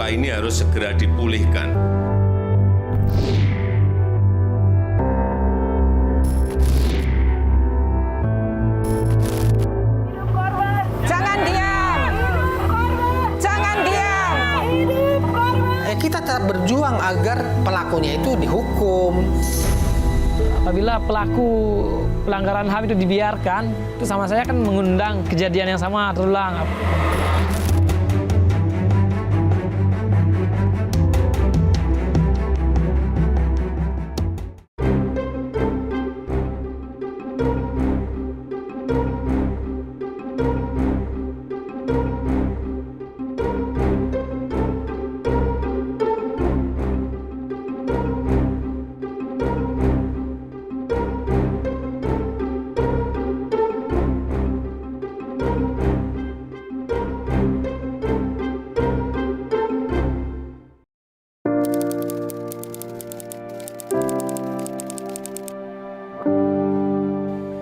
Luka ini harus segera dipulihkan. Jangan diam! Jangan diam! Kita tetap berjuang agar pelakunya itu dihukum. Apabila pelaku pelanggaran HAM itu dibiarkan, itu sama saya kan mengundang kejadian yang sama terulang.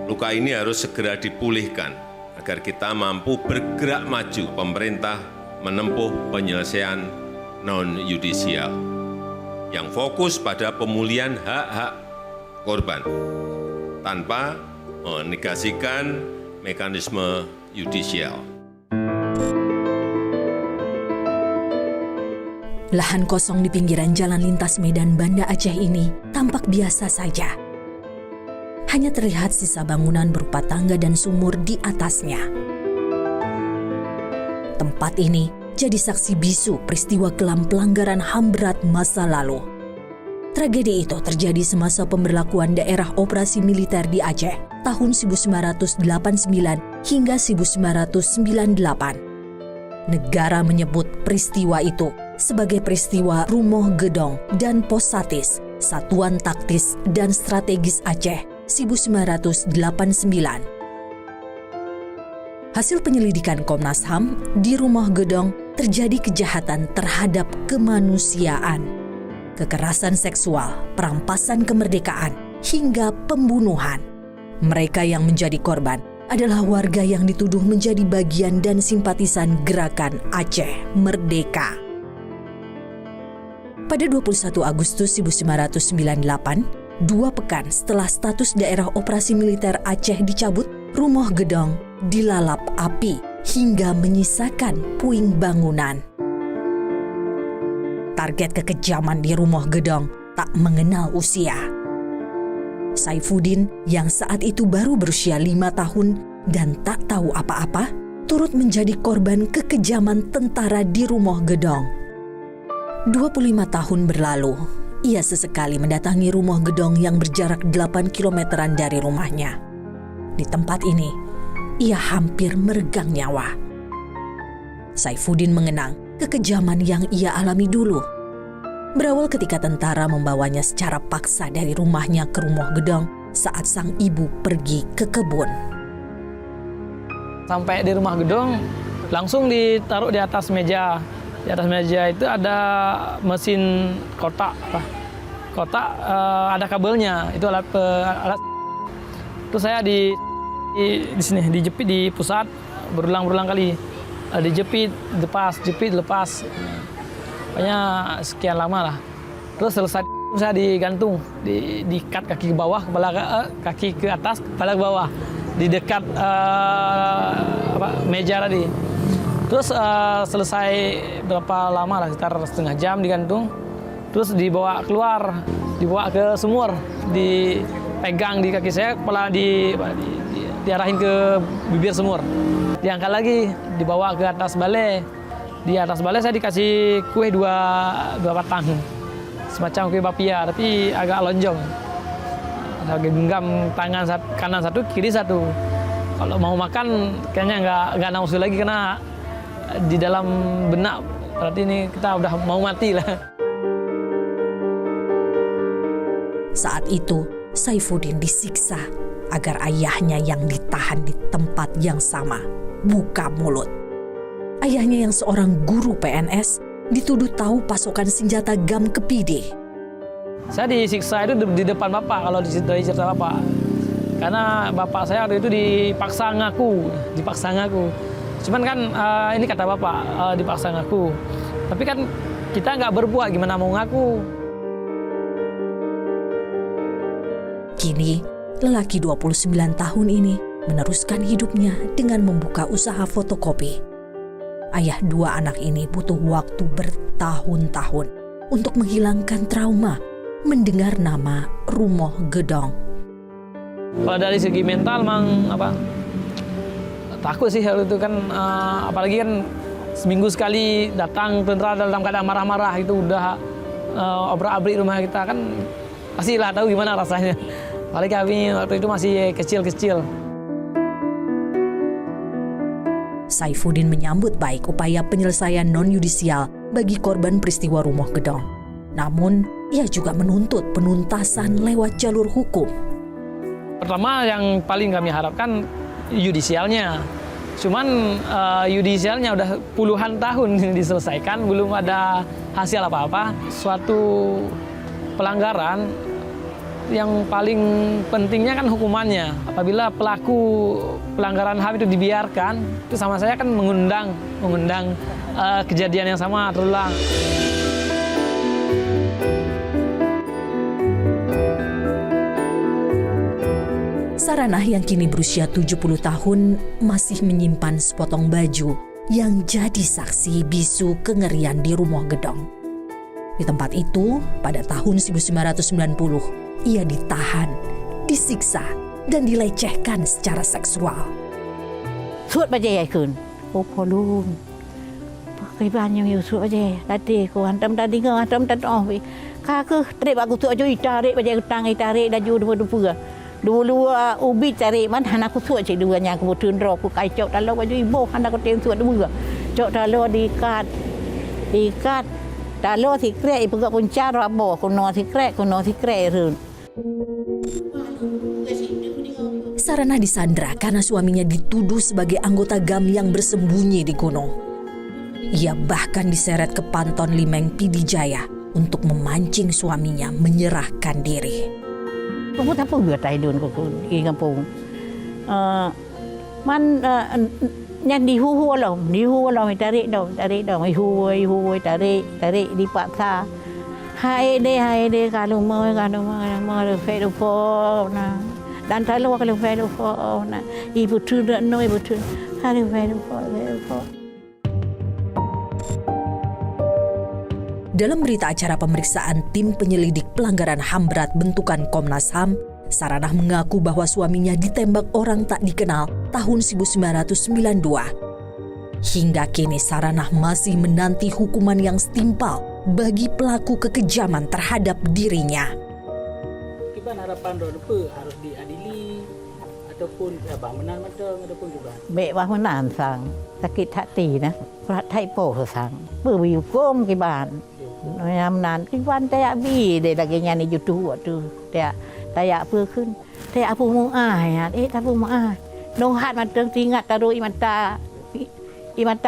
Luka ini harus segera dipulihkan agar kita mampu bergerak maju. Pemerintah menempuh penyelesaian non-yudisial yang fokus pada pemulihan hak-hak korban tanpa menegasikan mekanisme yudisial. Lahan kosong di pinggiran jalan lintas Medan Banda Aceh ini tampak biasa saja. Hanya terlihat sisa bangunan berupa tangga dan sumur di atasnya. Tempat ini jadi saksi bisu peristiwa kelam pelanggaran HAM berat masa lalu. Tragedi itu terjadi semasa pemberlakuan daerah operasi militer di Aceh tahun 1989 hingga 1998. Negara menyebut peristiwa itu sebagai peristiwa Rumoh Gedong dan Pos Satis, Satuan Taktis dan Strategis Aceh 1989. Hasil penyelidikan Komnas HAM, di Rumoh Gedong terjadi kejahatan terhadap kemanusiaan, kekerasan seksual, perampasan kemerdekaan, hingga pembunuhan. Mereka yang menjadi korban adalah warga yang dituduh menjadi bagian dan simpatisan gerakan Aceh Merdeka. Pada 21 Agustus 1998, 2 pekan setelah status daerah operasi militer Aceh dicabut, Rumoh Gedong dilalap api hingga menyisakan puing bangunan. Target kekejaman di Rumoh Gedong tak mengenal usia. Saifuddin yang saat itu baru berusia 5 tahun dan tak tahu apa-apa, turut menjadi korban kekejaman tentara di Rumoh Gedong. 25 tahun berlalu, ia sesekali mendatangi Rumoh Gedong yang berjarak 8 kilometeran dari rumahnya. Di tempat ini, ia hampir meregang nyawa. Saifuddin mengenang kekejaman yang ia alami dulu. Berawal ketika tentara membawanya secara paksa dari rumahnya ke Rumoh Gedong saat sang ibu pergi ke kebun. Sampai di Rumah Gedong, langsung ditaruh di atas meja. Di atas meja itu ada mesin kotak, ada kabelnya, itu alat. Terus saya di sini dijepit di pusat berulang kali, dijepit lepas, pokoknya sekian lama lah. Terus selesai saya digantung, diikat kaki ke bawah, kaki ke atas, kepala ke bawah, di dekat meja tadi. Terus selesai berapa lama lah, sekitar setengah jam digantung. Terus dibawa keluar, dibawa ke sumur, dipegang di kaki saya, kepala diarahin ke bibir sumur. Diangkat lagi, dibawa ke atas balai. Di atas balai saya dikasih kue dua batang, semacam kue bapia, tapi agak lonjong. Saya genggam tangan kanan satu, kiri satu. Kalau mau makan kayaknya nggak nafsu lagi karena di dalam benak, berarti ini kita udah mau mati lah. Saat itu, Saifuddin disiksa agar ayahnya yang ditahan di tempat yang sama buka mulut. Ayahnya yang seorang guru PNS dituduh tahu pasokan senjata GAM ke PD. Saya disiksa itu di depan bapak, kalau dari cerita bapak. Karena bapak saya waktu itu dipaksa ngaku. Cuman kan ini kata bapak, dipaksa ngaku. Tapi kan kita nggak berbuat, gimana mau ngaku? Kini, lelaki 29 tahun ini meneruskan hidupnya dengan membuka usaha fotokopi. Ayah dua anak ini butuh waktu bertahun-tahun untuk menghilangkan trauma mendengar nama Rumoh Gedong. Kalau dari segi mental mang takut sih hal itu kan, apalagi kan seminggu sekali datang tentara dalam keadaan marah-marah, itu udah obrak-abrik rumah kita kan, pastilah tahu gimana rasanya. Apalagi kami waktu itu masih kecil-kecil. Saifuddin menyambut baik upaya penyelesaian non-yudisial bagi korban peristiwa Rumoh Gedong. Namun, ia juga menuntut penuntasan lewat jalur hukum. Pertama yang paling kami harapkan yudisialnya. Cuman yudisialnya udah puluhan tahun diselesaikan, belum ada hasil apa-apa. Suatu pelanggaran yang paling pentingnya kan hukumannya. Apabila pelaku pelanggaran HAM itu dibiarkan, itu sama saya kan mengundang kejadian yang sama terulang. Saranah yang kini berusia 70 tahun masih menyimpan sepotong baju yang jadi saksi bisu kengerian di Rumoh Gedong. Di tempat itu, pada tahun 1990, ia ditahan, disiksa, dan dilecehkan secara seksual. សួតបាយាយคืนโอ้พอลูกเคยบ้านยังอยู่สวดbaje tadi ko hantam tadi ko hantam tan oh ka ke trek aku tu ajo itarik baje tang itarik daju dua ubi tarik man han aku swat cik dua nya aku tun ro aku kai cok dalau baju ibo han aku tem swat dua cok dalau diikat dalau si krek ibu ka kunca ro abo kuno si krek reun. Sarana disandra karena suaminya dituduh sebagai anggota GAM yang bersembunyi di gunung. Ia bahkan diseret ke Panton Limeng Pidijaya untuk memancing suaminya menyerahkan diri. Aku tak apa tai dun ko di kampung. Man yang dihu lo tarik dong hui tarik di paksa. Hai de kalau mau Facebook na. Dan kalau Facebook na. Ibu tu hari Facebook. Dalam berita acara pemeriksaan tim penyelidik pelanggaran HAM berat bentukan Komnas HAM, Saranah mengaku bahwa suaminya ditembak orang tak dikenal tahun 1992. Hingga kini Saranah masih menanti hukuman yang setimpal bagi pelaku kekejaman terhadap dirinya. Kiban harapan apa harus diadili ataupun abang menang ataupun juga. Baik bah menang sang sakit hati na. Berat hai po sang. Berhukum kiban. Yang nan kiban tayak bi de lagi nyani jutu tu. Tayak apa kun. Tayak apa mu ai tak apa mu ai. Dong hat mateng tingat taruh imanta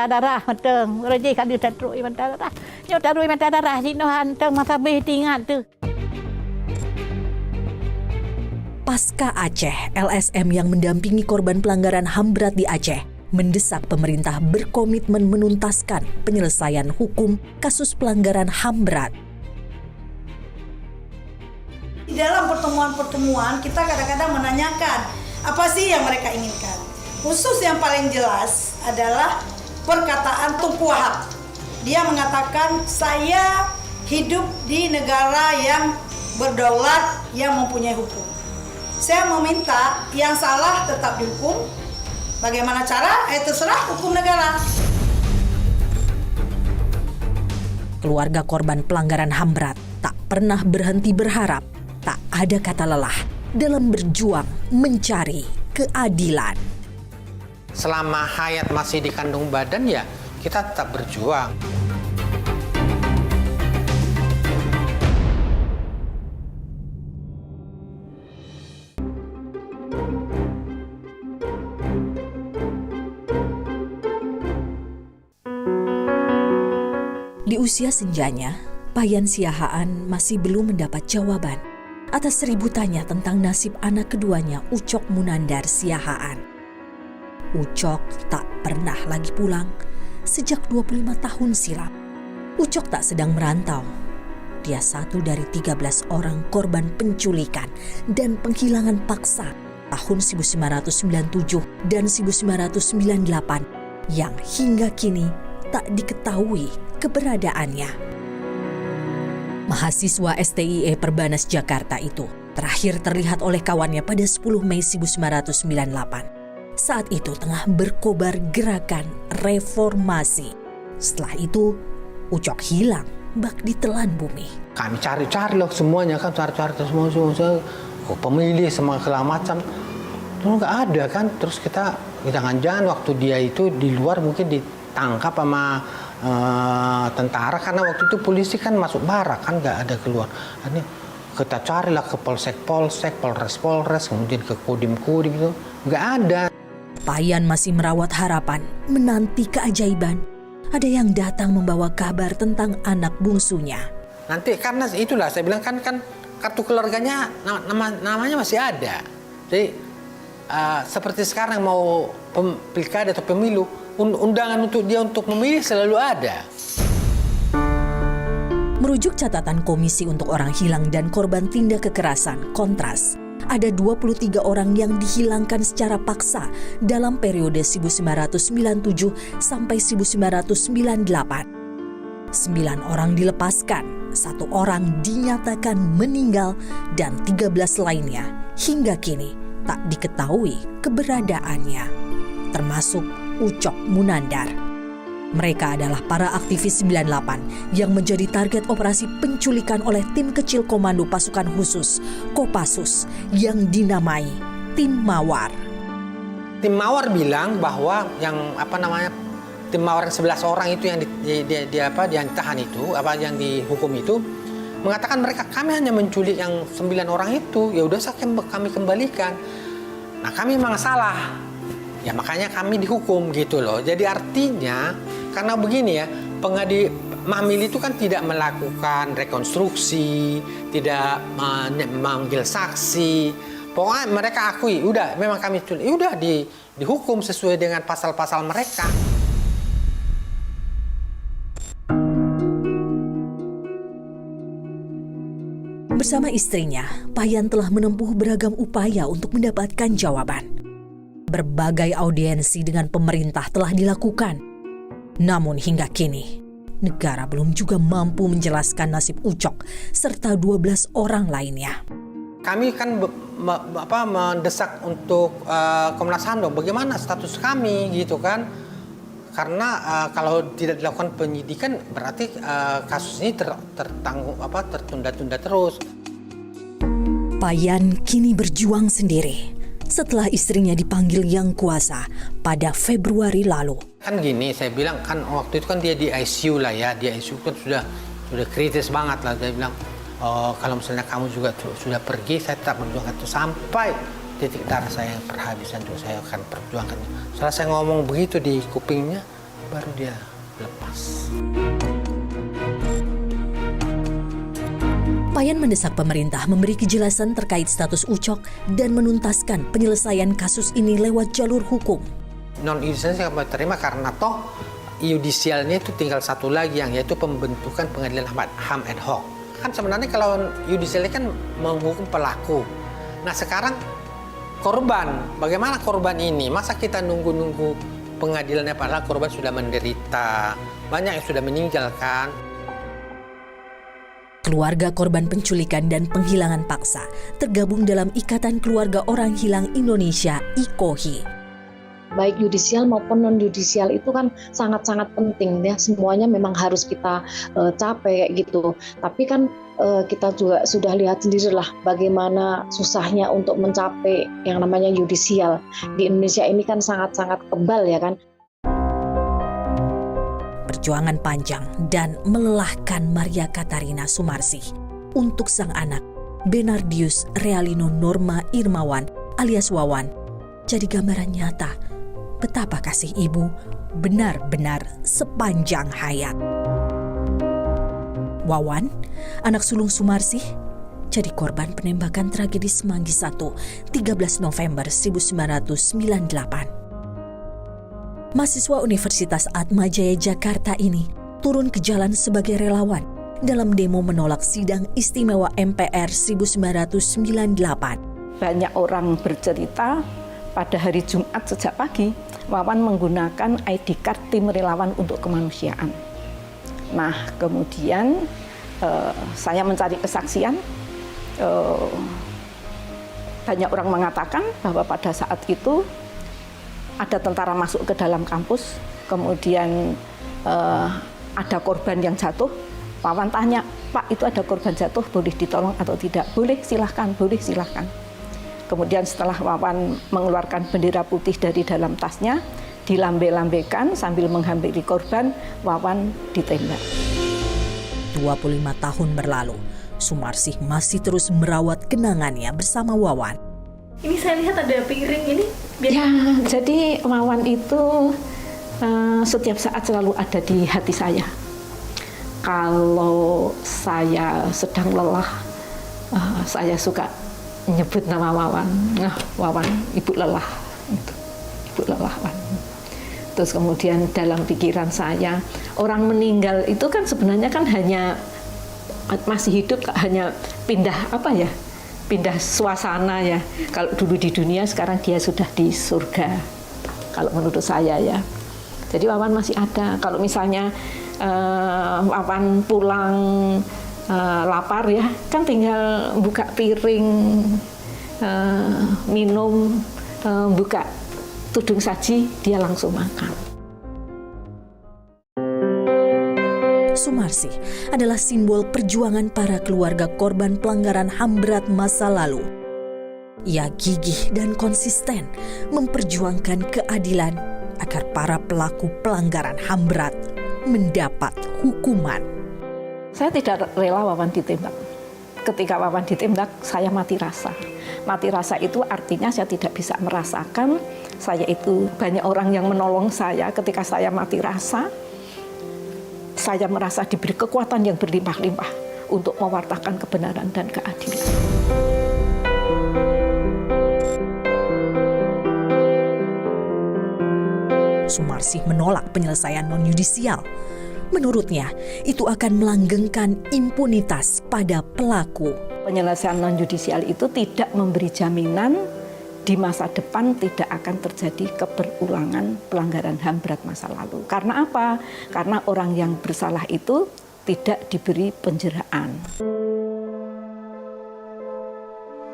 darah mateng. Raja kan dia taruh imanta darah. Yo taruh imanta darah si nohan teng masa be tingat tu. Pasca Aceh, LSM yang mendampingi korban pelanggaran HAM berat di Aceh mendesak pemerintah berkomitmen menuntaskan penyelesaian hukum kasus pelanggaran HAM berat. Di dalam pertemuan-pertemuan kita kadang-kadang menanyakan apa sih yang mereka inginkan. Khusus yang paling jelas adalah perkataan Tunku Wahab. Dia mengatakan saya hidup di negara yang berdaulat yang mempunyai hukum. Saya meminta yang salah tetap dihukum. Bagaimana cara? Terserah hukum negara. Keluarga korban pelanggaran HAM berat tak pernah berhenti berharap, tak ada kata lelah dalam berjuang mencari keadilan. Selama hayat masih di kandung badan ya kita tetap berjuang. Di usia senjanya, Payan Siahaan masih belum mendapat jawaban atas 1000 tanya tentang nasib anak keduanya, Ucok Munandar Siahaan. Ucok tak pernah lagi pulang sejak 25 tahun silam. Ucok tak sedang merantau. Dia satu dari 13 orang korban penculikan dan penghilangan paksa tahun 1997 dan 1998 yang hingga kini tak diketahui keberadaannya. Mahasiswa STIE Perbanas Jakarta itu terakhir terlihat oleh kawannya pada 10 Mei 1998. Saat itu tengah berkobar gerakan reformasi. Setelah itu, Ucok hilang bak ditelan bumi. Kami cari-cari loh semuanya kan, cari-cari semua pemilih semua segala macam. Terus nggak ada kan, terus kita jangan-jangan waktu dia itu di luar mungkin ditangkap sama tentara, karena waktu itu polisi kan masuk barak kan, nggak ada keluar. Ini kita carilah ke polsek, polres, kemudian ke kodim gitu, nggak ada. Payan masih merawat harapan, menanti keajaiban. Ada yang datang membawa kabar tentang anak bungsunya. Nanti karena itulah saya bilang kan kartu keluarganya namanya masih ada. Jadi seperti sekarang mau pilkada atau pemilu, undangan untuk dia untuk memilih selalu ada. Merujuk catatan Komisi untuk Orang Hilang dan Korban Tindak Kekerasan (Kontras), ada 23 orang yang dihilangkan secara paksa dalam periode 1997 sampai 1998. 9 orang dilepaskan, 1 orang dinyatakan meninggal, dan 13 lainnya hingga kini tak diketahui keberadaannya, termasuk Ucok Munandar. Mereka adalah para aktivis 98 yang menjadi target operasi penculikan oleh tim kecil Komando Pasukan Khusus Kopassus yang dinamai Tim Mawar. Tim Mawar bilang bahwa tim Mawar 11 orang itu yang yang ditahan itu, yang dihukum itu, mengatakan kami hanya menculik yang 9 orang itu, ya udah kami kembalikan. Nah, kami memang salah. Ya makanya kami dihukum gitu loh. Jadi artinya karena begini ya, Mahmil itu kan tidak melakukan rekonstruksi, tidak memanggil saksi. Pokoknya mereka akui, udah memang kami culik, udah dihukum sesuai dengan pasal-pasal mereka. Bersama istrinya, Payan telah menempuh beragam upaya untuk mendapatkan jawaban. Berbagai audiensi dengan pemerintah telah dilakukan. Namun hingga kini, negara belum juga mampu menjelaskan nasib Ucok serta 12 orang lainnya. Kami kan mendesak untuk Komnas HAM, bagaimana status kami gitu kan. Karena kalau tidak dilakukan penyidikan berarti kasus ini tertunda-tunda terus. Payan kini berjuang sendiri setelah istrinya dipanggil Yang Kuasa pada Februari lalu. Kan gini, saya bilang kan waktu itu kan dia di ICU lah ya, di ICU kan sudah kritis banget lah. Dia bilang, kalau misalnya kamu juga sudah pergi, saya tetap berjuangkan itu sampai titik darah saya yang perhabisan juga saya akan perjuangkan. Setelah saya ngomong begitu di kupingnya, baru dia lepas. Payan mendesak pemerintah memberi kejelasan terkait status Ucok dan menuntaskan penyelesaian kasus ini lewat jalur hukum. Non-yudisial saya terima karena toh yudisialnya itu tinggal satu lagi yaitu pembentukan pengadilan HAM ad hoc. Kan sebenarnya kalau yudisialnya kan menghukum pelaku. Nah sekarang korban, bagaimana korban ini? Masa kita nunggu-nunggu pengadilannya padahal korban sudah menderita, banyak yang sudah meninggal kan. Keluarga korban penculikan dan penghilangan paksa tergabung dalam Ikatan Keluarga Orang Hilang Indonesia (IKOHI). Baik yudisial maupun non-yudisial itu kan sangat-sangat penting ya, semuanya memang harus kita capai gitu. Tapi kan kita juga sudah lihat sendirilah bagaimana susahnya untuk mencapai yang namanya yudisial. Di Indonesia ini kan sangat-sangat kebal ya kan. Perjuangan panjang dan melelahkan Maria Katarina Sumarsih untuk sang anak Benardius Realino Norma Irmawan alias Wawan jadi gambaran nyata betapa kasih ibu benar-benar sepanjang hayat. Wawan, anak sulung Sumarsih, jadi korban penembakan tragedi Semanggi 1, 13 November 1998. Mahasiswa Universitas Atmajaya Jakarta ini turun ke jalan sebagai relawan dalam demo menolak sidang istimewa MPR 1998. Banyak orang bercerita pada hari Jumat sejak pagi, Wawan menggunakan ID card tim relawan untuk kemanusiaan. Nah, kemudian saya mencari kesaksian. Banyak orang mengatakan bahwa pada saat itu ada tentara masuk ke dalam kampus, kemudian ada korban yang jatuh. Wawan tanya, Pak, itu ada korban jatuh, boleh ditolong atau tidak? Boleh, silahkan, boleh, silahkan. Kemudian setelah Wawan mengeluarkan bendera putih dari dalam tasnya, dilambe-lambekan sambil menghampiri korban, Wawan ditembak. 25 tahun berlalu, Sumarsih masih terus merawat kenangannya bersama Wawan. Ini saya lihat ada piring ini. Ya, jadi Wawan itu setiap saat selalu ada di hati saya. Kalau saya sedang lelah, saya suka nyebut nama Wawan. Nah, Wawan, ibu lelah. Ibu lelah, Wawan. Terus kemudian dalam pikiran saya, orang meninggal itu kan sebenarnya kan hanya masih hidup, hanya pindah pindah suasana ya. Kalau dulu di dunia, sekarang dia sudah di surga. Kalau menurut saya ya. Jadi Wawan masih ada. Kalau misalnya Wawan pulang lapar ya, kan tinggal buka piring, minum, buka tudung saji, dia langsung makan. Sumarsih adalah simbol perjuangan para keluarga korban pelanggaran HAM berat masa lalu. Ia gigih dan konsisten memperjuangkan keadilan agar para pelaku pelanggaran HAM berat mendapat hukuman. Saya tidak rela Wawan ditembak. Ketika Wawan ditembak, saya mati rasa. Mati rasa itu artinya saya tidak bisa merasakan saya itu banyak orang yang menolong saya ketika saya mati rasa. Saya merasa diberi kekuatan yang berlimpah-limpah untuk mewartakan kebenaran dan keadilan. Sumarsih menolak penyelesaian non-yudisial. Menurutnya, itu akan melanggengkan impunitas pada pelaku. Penyelesaian non-yudisial itu tidak memberi jaminan di masa depan tidak akan terjadi keberulangan pelanggaran HAM berat masa lalu. Karena apa? Karena orang yang bersalah itu tidak diberi penjeraan.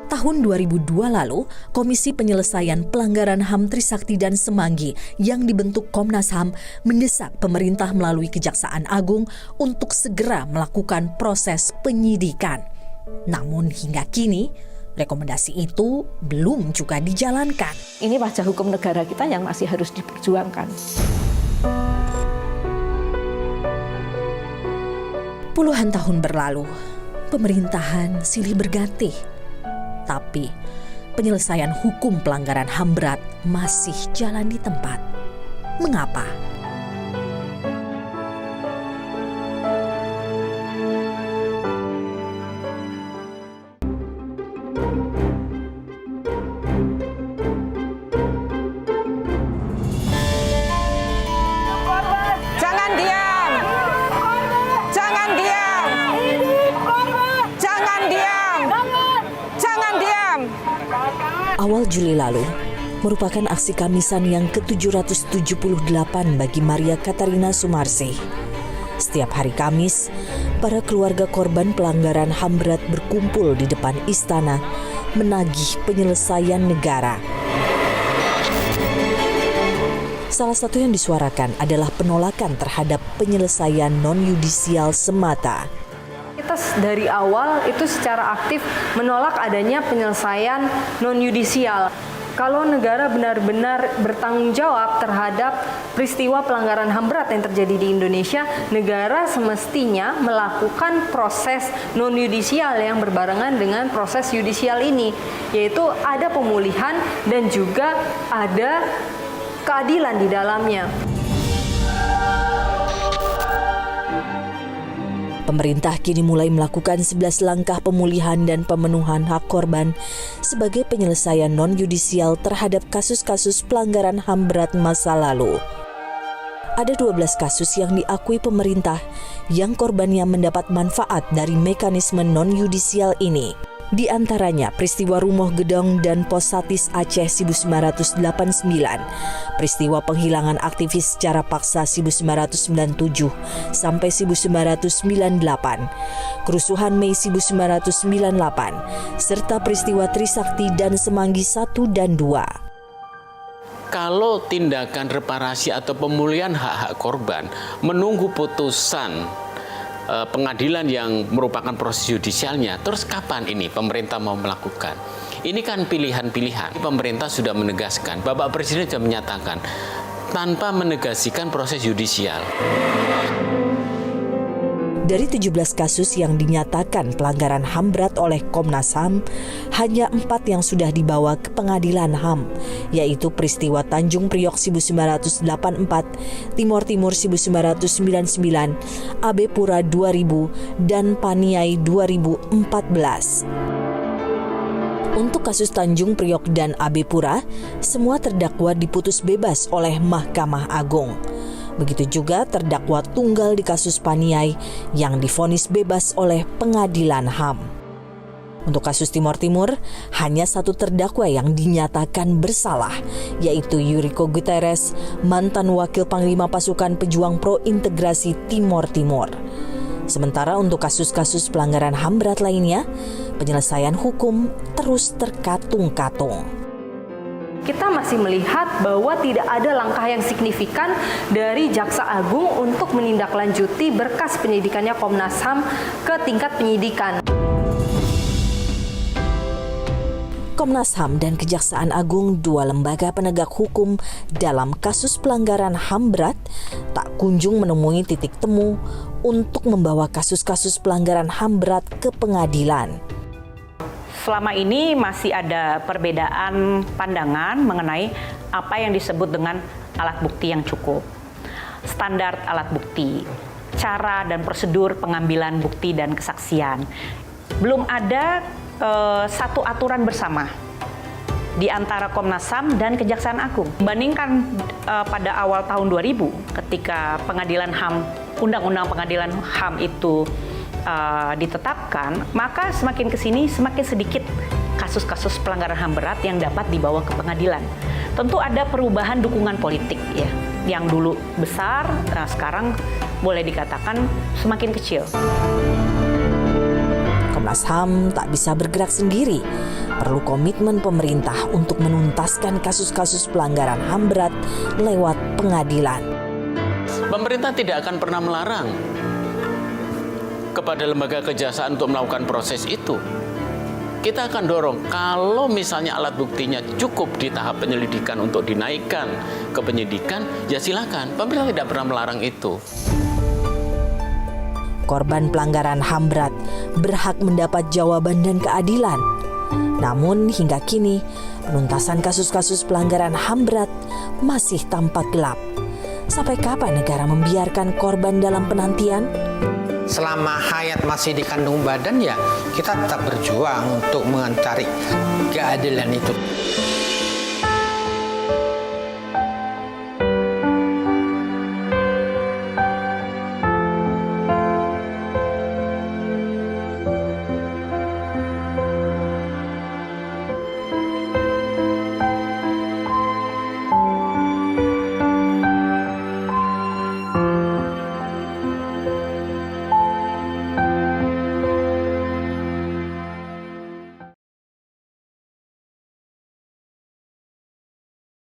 Tahun 2002 lalu, Komisi Penyelesaian Pelanggaran HAM Trisakti dan Semanggi yang dibentuk Komnas HAM mendesak pemerintah melalui Kejaksaan Agung untuk segera melakukan proses penyidikan. Namun hingga kini, rekomendasi itu belum juga dijalankan. Ini wajah hukum negara kita yang masih harus diperjuangkan. Puluhan tahun berlalu, pemerintahan silih berganti. Tapi penyelesaian hukum pelanggaran HAM berat masih jalan di tempat. Mengapa? Jangan diam! Jangan diam! Jangan diam! Jangan diam! Awal Juli lalu merupakan aksi Kamisan yang ke-778 bagi Maria Katarina Sumarsih. Setiap hari Kamis, para keluarga korban pelanggaran HAM berat berkumpul di depan istana menagih penyelesaian negara. Salah satu yang disuarakan adalah penolakan terhadap penyelesaian non-yudisial semata. Kita dari awal itu secara aktif menolak adanya penyelesaian non-yudisial. Kalau negara benar-benar bertanggung jawab terhadap peristiwa pelanggaran HAM berat yang terjadi di Indonesia, negara semestinya melakukan proses non-yudisial yang berbarengan dengan proses yudisial ini, yaitu ada pemulihan dan juga ada keadilan di dalamnya. Pemerintah kini mulai melakukan 11 langkah pemulihan dan pemenuhan hak korban sebagai penyelesaian non-yudisial terhadap kasus-kasus pelanggaran HAM berat masa lalu. Ada 12 kasus yang diakui pemerintah yang korbannya mendapat manfaat dari mekanisme non-yudisial ini. Di antaranya peristiwa Rumoh Gedong dan Pos Satis Aceh 1989, peristiwa penghilangan aktivis secara paksa 1997 sampai 1998, kerusuhan Mei 1998, serta peristiwa Trisakti dan Semanggi 1 dan 2. Kalau tindakan reparasi atau pemulihan hak-hak korban menunggu putusan pengadilan yang merupakan proses yudisialnya, terus kapan ini pemerintah mau melakukan? Ini kan pilihan-pilihan. Pemerintah sudah menegaskan, Bapak Presiden sudah menyatakan, tanpa menegasikan proses yudisial. Dari 17 kasus yang dinyatakan pelanggaran HAM berat oleh Komnas HAM, hanya 4 yang sudah dibawa ke pengadilan HAM, yaitu peristiwa Tanjung Priok 1984, Timor Timur 1999, AB Pura 2000, dan Paniai 2014. Untuk kasus Tanjung Priok dan AB Pura, semua terdakwa diputus bebas oleh Mahkamah Agung. Begitu juga terdakwa tunggal di kasus Paniai yang divonis bebas oleh Pengadilan HAM. Untuk kasus Timor Timur, hanya 1 terdakwa yang dinyatakan bersalah, yaitu Yuriko Guterres, mantan Wakil Panglima Pasukan Pejuang Pro Integrasi Timor Timur. Sementara untuk kasus-kasus pelanggaran HAM berat lainnya, penyelesaian hukum terus terkatung-katung. Kita masih melihat bahwa tidak ada langkah yang signifikan dari Jaksa Agung untuk menindaklanjuti berkas penyidikannya Komnas HAM ke tingkat penyidikan. Komnas HAM dan Kejaksaan Agung, 2 lembaga penegak hukum dalam kasus pelanggaran HAM berat, tak kunjung menemui titik temu untuk membawa kasus-kasus pelanggaran HAM berat ke pengadilan. Selama ini masih ada perbedaan pandangan mengenai apa yang disebut dengan alat bukti yang cukup, standar alat bukti, cara dan prosedur pengambilan bukti dan kesaksian. Belum ada satu aturan bersama di antara Komnas HAM dan Kejaksaan Agung. Bandingkan pada awal tahun 2000 ketika Pengadilan HAM, Undang-Undang Pengadilan HAM itu ditetapkan, maka semakin ke sini semakin sedikit kasus-kasus pelanggaran HAM berat yang dapat dibawa ke pengadilan. Tentu ada perubahan dukungan politik ya. Yang dulu besar, sekarang boleh dikatakan semakin kecil. Komnas HAM tak bisa bergerak sendiri. Perlu komitmen pemerintah untuk menuntaskan kasus-kasus pelanggaran HAM berat lewat pengadilan. Pemerintah tidak akan pernah melarang kepada lembaga kejaksaan untuk melakukan proses itu. Kita akan dorong, kalau misalnya alat buktinya cukup di tahap penyelidikan untuk dinaikkan ke penyidikan, ya silakan. Pemerintah tidak pernah melarang itu. Korban pelanggaran HAM berat berhak mendapat jawaban dan keadilan. Namun hingga kini, penuntasan kasus-kasus pelanggaran HAM berat masih tampak gelap. Sampai kapan negara membiarkan korban dalam penantian? Selama hayat masih di kandung badan, ya kita tetap berjuang untuk mencari keadilan itu.